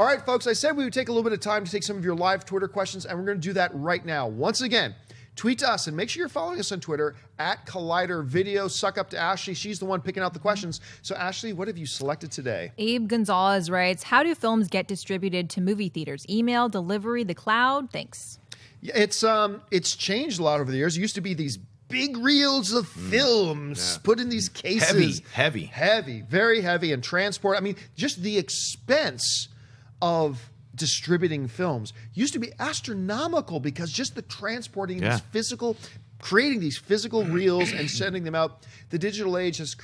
All right, folks, I said we would take a little bit of time to take some of your live Twitter questions, and we're going to do that right now. Once again, tweet to us, and make sure you're following us on Twitter at Collider Video. Suck up to Ashley. She's the one picking out the questions. So, Ashley, what have you selected today? Abe Gonzalez writes, how do films get distributed to movie theaters? Email, delivery, the cloud? Thanks. Yeah, it's changed a lot over the years. It used to be these big reels of films put in these cases. Heavy. Very heavy, and transport. I mean, just the expense of distributing films used to be astronomical because just the transporting these physical, creating these physical reels and sending them out. The digital age has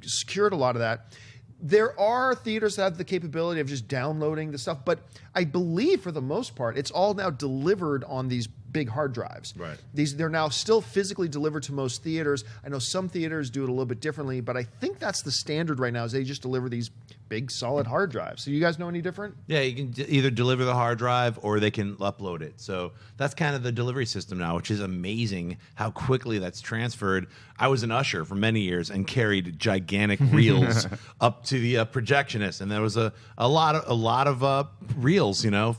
secured a lot of that. There are theaters that have the capability of just downloading the stuff, but I believe for the most part, it's all now delivered on these big hard drives. Right. They're now still physically delivered to most theaters. I know some theaters do it a little bit differently, but I think that's the standard right now is they just deliver these big solid hard drives. So you guys know any different? Yeah, you can either deliver the hard drive or they can upload it. So that's kind of the delivery system now, which is amazing how quickly that's transferred. I was an usher for many years and carried gigantic reels up to the projectionist, and there was a lot of reels,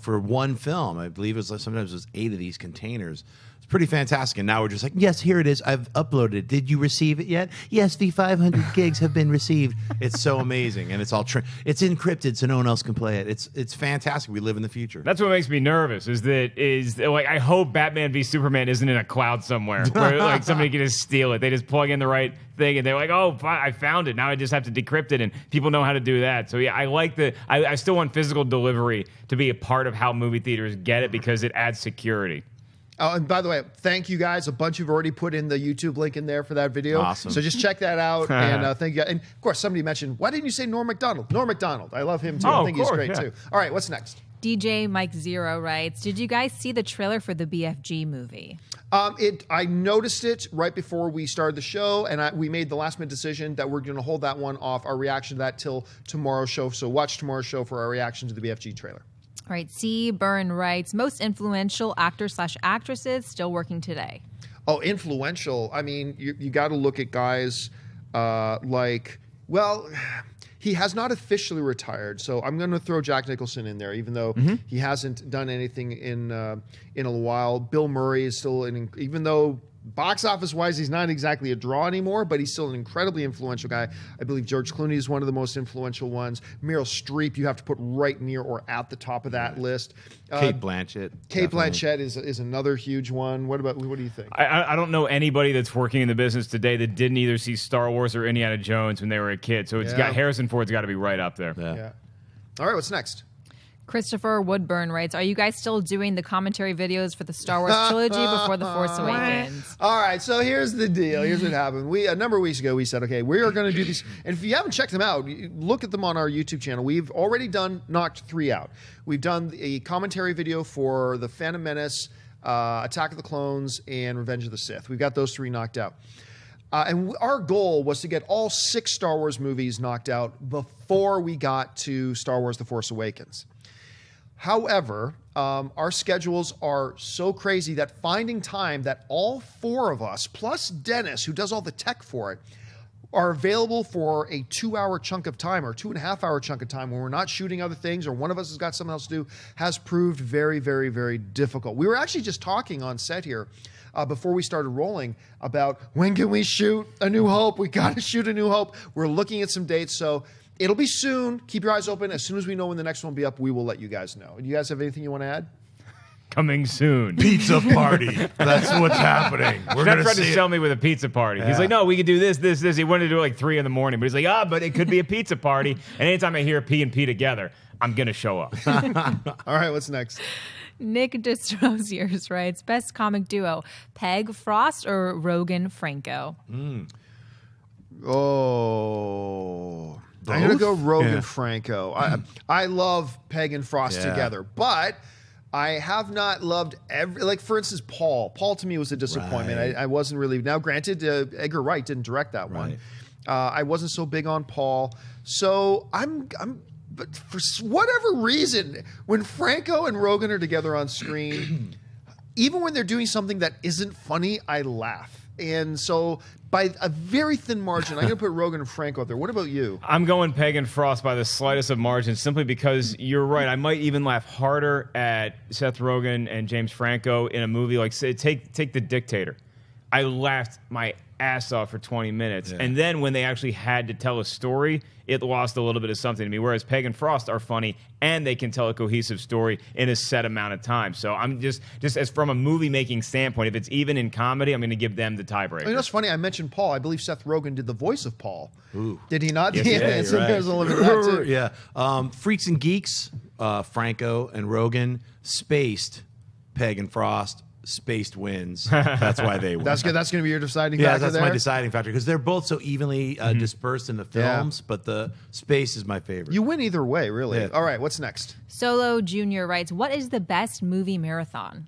for one film. I believe sometimes it was 8 of these containers. Pretty fantastic. And now we're just like, yes, here it is. I've uploaded it. Did you receive it yet? Yes, the 500 gigs have been received. It's so amazing. And it's all it's encrypted so no one else can play it. It's fantastic. We live in the future. That's what makes me nervous is I hope Batman v Superman isn't in a cloud somewhere where like somebody can just steal it. They just plug in the right thing and they're like, oh, I found it. Now I just have to decrypt it, and people know how to do that. So yeah, I like I still want physical delivery to be a part of how movie theaters get it because it adds security. Oh, and by the way, thank you guys. A bunch have already put in the YouTube link in there for that video. Awesome. So just check that out. And thank you. And of course, somebody mentioned, why didn't you say Norm Macdonald? Norm Macdonald. I love him too. I think he's great too. All right, what's next? DJ Mike Zero writes, did you guys see the trailer for the BFG movie? I noticed it right before we started the show, and we made the last minute decision that we're going to hold that one off, our reaction to that, till tomorrow's show. So watch tomorrow's show for our reaction to the BFG trailer. All right, C. Byrne writes, most influential actors/actresses still working today. Oh, influential. I mean, you got to look at guys he has not officially retired, so I'm going to throw Jack Nicholson in there, even though he hasn't done anything in a while. Bill Murray is still even though box office wise he's not exactly a draw anymore, but he's still an incredibly influential guy. I believe George Clooney is one of the most influential ones. Meryl Streep you have to put right near or at the top of that list. Kate Blanchett. Kate Blanchett is another huge one. What do you think? I don't know anybody that's working in the business today that didn't either see Star Wars or Indiana Jones when they were a kid. So it's got Harrison Ford's got to be right up there. Yeah. All right, what's next? Christopher Woodburn writes, are you guys still doing the commentary videos for the Star Wars trilogy before The Force Awakens? All right, so here's the deal. Here's what happened. A number of weeks ago, we said, okay, we are going to do these. And if you haven't checked them out, look at them on our YouTube channel. We've already knocked 3 out. We've done a commentary video for The Phantom Menace, Attack of the Clones, and Revenge of the Sith. We've got those 3 knocked out. And our goal was to get all 6 Star Wars movies knocked out before we got to Star Wars The Force Awakens. However, our schedules are so crazy that finding time that all 4 of us, plus Dennis, who does all the tech for it, are available for a 2-hour chunk of time or 2.5-hour chunk of time when we're not shooting other things or one of us has got something else to do has proved very, very, very difficult. We were actually just talking on set here before we started rolling about when can we shoot A New Hope? We got to shoot A New Hope. We're looking at some dates, so it'll be soon. Keep your eyes open. As soon as we know when the next one will be up, we will let you guys know. Do you guys have anything you want to add? Coming soon. Pizza party. That's what's happening. We're Steph tried to sell me with a pizza party. He's like, no, we could do this. He wanted to do it like 3 a.m, but he's like, but it could be a pizza party. And anytime I hear P and P together, I'm going to show up. All right, what's next? Nick Destrosiers writes, best comic duo, Peg Frost or Rogan Franco? Oh, I'm going to go Rogan Franco. I love Peg and Frost together, but I have not loved for instance, Paul. Paul to me was a disappointment. Right. I wasn't really. Now, granted, Edgar Wright didn't direct that one. I wasn't so big on Paul, so but for whatever reason, when Franco and Rogan are together on screen, even when they're doing something that isn't funny, I laugh. And so by a very thin margin, I'm going to put Rogen and Franco out there. What about you? I'm going Peg and Frost by the slightest of margins, simply because you're right. I might even laugh harder at Seth Rogen and James Franco in a movie like, say, take The Dictator. I laughed my ass off for 20 minutes. Yeah. And then when they actually had to tell a story, it lost a little bit of something to me. Whereas Peg and Frost are funny, and they can tell a cohesive story in a set amount of time. So I'm just as from a movie-making standpoint, if it's even in comedy, I'm going to give them the tiebreaker. You know, it's funny. I mentioned Paul. I believe Seth Rogen did the voice of Paul. Ooh. Did he not? Yes, he did. So Right. there's a little bit of that, too. Yeah. Freaks and Geeks, Franco and Rogen. Spaced, Peg and Frost. Spaced wins. That's why they win. That's good. That's going to be your deciding Yeah, factor that's there? my deciding factor because they're both so evenly dispersed in the films, but the Space is my favorite. You win either way, really. Yeah. All right, what's next? Solo Jr. writes, what is the best movie marathon?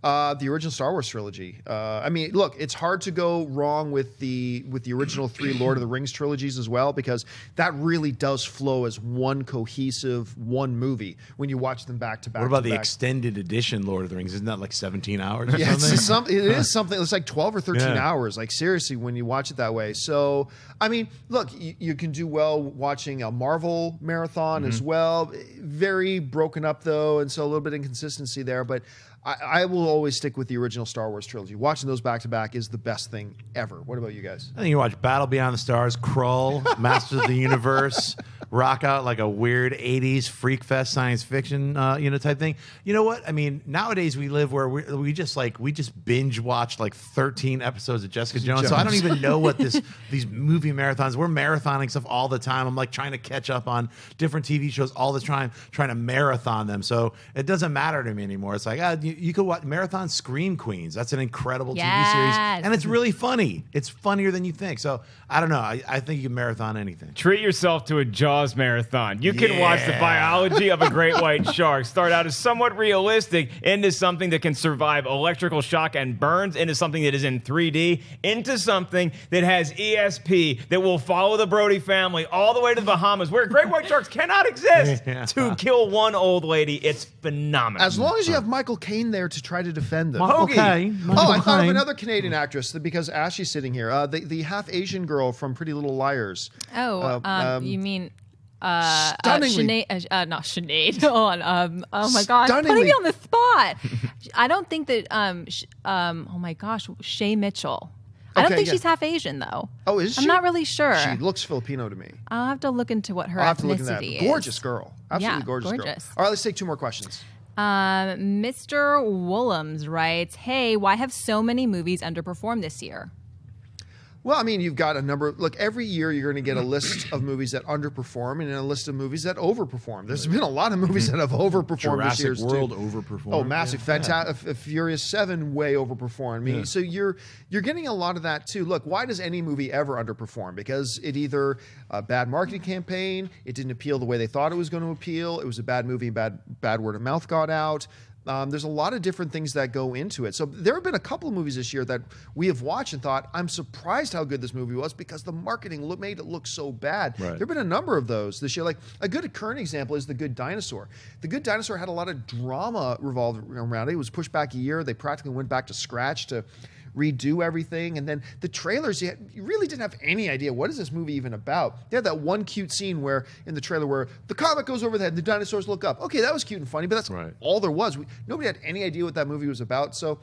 The original Star Wars trilogy. I mean, look, it's hard to go wrong with the original 3 Lord of the Rings trilogies as well, because that really does flow as one cohesive one movie when you watch them back to back. What about to the back. extended edition Lord of the Rings? Isn't that like 17 hours or Yeah, something? it is something. It's like 12 or 13 Yeah. hours. Like, seriously, when you watch it that way. So, I mean, look, you can do well watching a Marvel marathon as well. Very broken up, though, and so a little bit of inconsistency there. But I will always stick with the original Star Wars trilogy. Watching those back to back is the best thing ever. What about you guys? I think you watch Battle Beyond the Stars, Krull, Masters of the Universe, rock out like a weird 80s freak fest science fiction type thing. You know what? I mean, nowadays we live where we just binge watch like 13 episodes of Jessica Jones. So I don't even know what these movie marathons. We're marathoning stuff all the time. I'm like trying to catch up on different TV shows all the time, trying to marathon them. So it doesn't matter to me anymore. It's like, you could watch Marathon Scream Queens. That's an incredible TV series. And it's really funny. It's funnier than you think. So I don't know. I think you can marathon anything. Treat yourself to a Jaws marathon. You can watch the biology of a great white shark start out as somewhat realistic into something that can survive electrical shock and burns, into something that is in 3D, into something that has ESP that will follow the Brody family all the way to the Bahamas, where great white sharks cannot exist, to kill one old lady. It's phenomenal. As long as you have Michael Caine there to try to defend them. Okay. I thought of another Canadian actress because Ashley's sitting here. The half Asian girl from Pretty Little Liars. You mean stunningly, not Sinead. Hold on. Oh my gosh, putting Stunningly- me on the spot. I don't think that. Oh my gosh, Shay Mitchell. I don't Okay, think yeah. she's half Asian though. Oh, is she? I'm not really sure. She looks Filipino to me. I'll have to look into what her I'll have to look at that. ethnicity is. Gorgeous girl. Absolutely Yeah, gorgeous girl. gorgeous. All right, let's take 2 more questions. Mr. Woolums writes, "Hey, why have so many movies underperformed this year?" Well, I mean, you've got a number. Look, every year you're going to get a list of movies that underperform and a list of movies that overperform. There's been a lot of movies that have overperformed this year. Jurassic World overperformed. Oh, massive! Fantastic! Furious 7 way overperformed. I mean, so you're getting a lot of that too. Look, why does any movie ever underperform? Because it either a bad marketing campaign, it didn't appeal the way they thought it was going to appeal, it was a bad movie, bad word of mouth got out. There's a lot of different things that go into it. So there have been a couple of movies this year that we have watched and thought, I'm surprised how good this movie was because the marketing made it look so bad. Right. There have been a number of those this year. Like a good current example is The Good Dinosaur. The Good Dinosaur had a lot of drama revolved around it. It was pushed back a year. They practically went back to scratch to redo everything. And then the trailers, you really didn't have any idea, what is this movie even about? They had that one cute scene where in the trailer where the comet goes over the head and the dinosaurs look up. Okay, that was cute and funny, but that's all there was. Nobody had any idea what that movie was about. So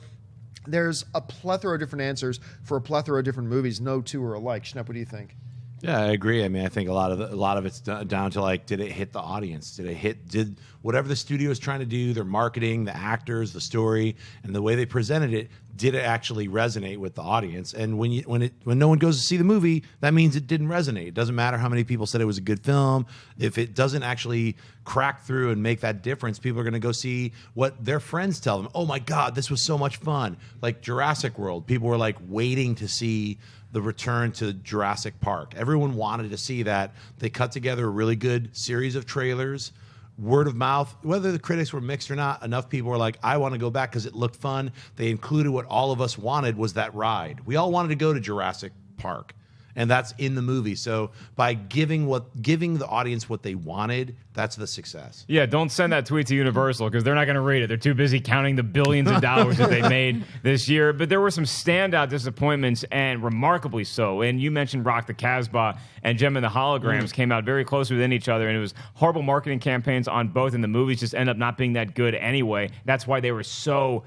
there's a plethora of different answers for a plethora of different movies. No two are alike. Schnepp, what do you think? Yeah, I agree. I mean, I think a lot of it's down to like, did it hit the audience? Did whatever the studio is trying to do, their marketing, the actors, the story, and the way they presented it, did it actually resonate with the audience? And when no one goes to see the movie, that means it didn't resonate. It doesn't matter how many people said it was a good film. If it doesn't actually crack through and make that difference, people are going to go see what their friends tell them. Oh my God, this was so much fun. Like Jurassic World, people were like waiting to see the return to Jurassic Park. Everyone wanted to see that. They cut together a really good series of trailers. Word of mouth, whether the critics were mixed or not, enough people were like, I want to go back because it looked fun. They included what all of us wanted was that ride. We all wanted to go to Jurassic Park. and that's in the movie. So by giving the audience what they wanted, that's the success. Yeah, don't send that tweet to Universal because they're not going to read it. They're too busy counting the billions of dollars that they made this year. But there were some standout disappointments, and remarkably so. And you mentioned Rock the Casbah and Gem and the Holograms came out very close within each other, and it was horrible marketing campaigns on both, and the movies just end up not being that good anyway. That's why they were so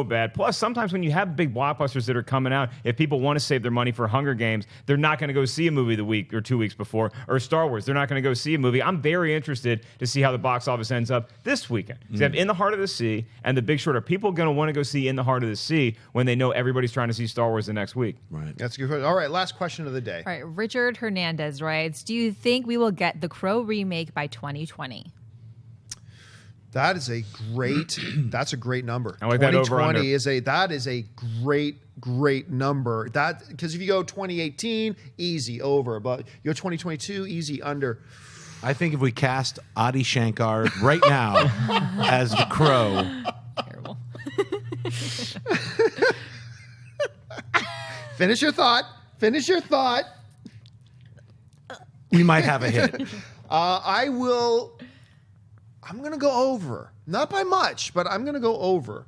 bad. Plus, sometimes when you have big blockbusters that are coming out, if people want to save their money for Hunger Games, they're not going to go see a movie the week or 2 weeks before, or Star Wars. They're not going to go see a movie. I'm very interested to see how the box office ends up this weekend. So you have In the Heart of the Sea and The Big Short. Are people going to want to go see In the Heart of the Sea when they know everybody's trying to see Star Wars the next week? Right. That's a good question. All right, last question of the day. All right, Richard Hernandez writes, do you think we will get The Crow remake by 2020? That is a great. That's a great number. I like that over 2020 under. that is a great number. That because if you go 2018, easy over, but you go 2022, easy under. I think if we cast Adi Shankar right now as the Crow, Terrible. Finish your thought. we might have a hit. I'm going to go over. Not by much, but I'm going to go over.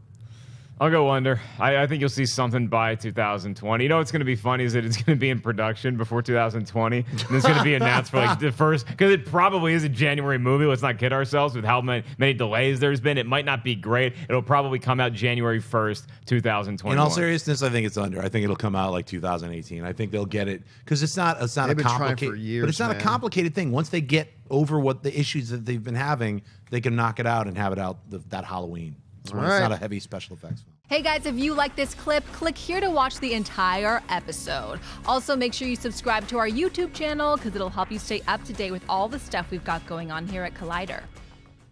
I'll go under. I think you'll see something by 2020. You know what's going to be funny is that it's going to be in production before 2020. And it's going to be announced for like the first, because it probably is a January movie. Let's not kid ourselves with how many delays there's been. It might not be great. It'll probably come out January 1st, 2021. In all seriousness, I think it's under. I think it'll come out like 2018. I think they'll get it because it's not They've a been trying complicated, for years, but it's not a man. complicated thing. Once they get over what the issues that they've been having, they can knock it out and have it out that Halloween. So All it's right. not a heavy special effects film. Hey guys, if you like this clip, click here to watch the entire episode. Also, make sure you subscribe to our YouTube channel because it'll help you stay up to date with all the stuff we've got going on here at Collider.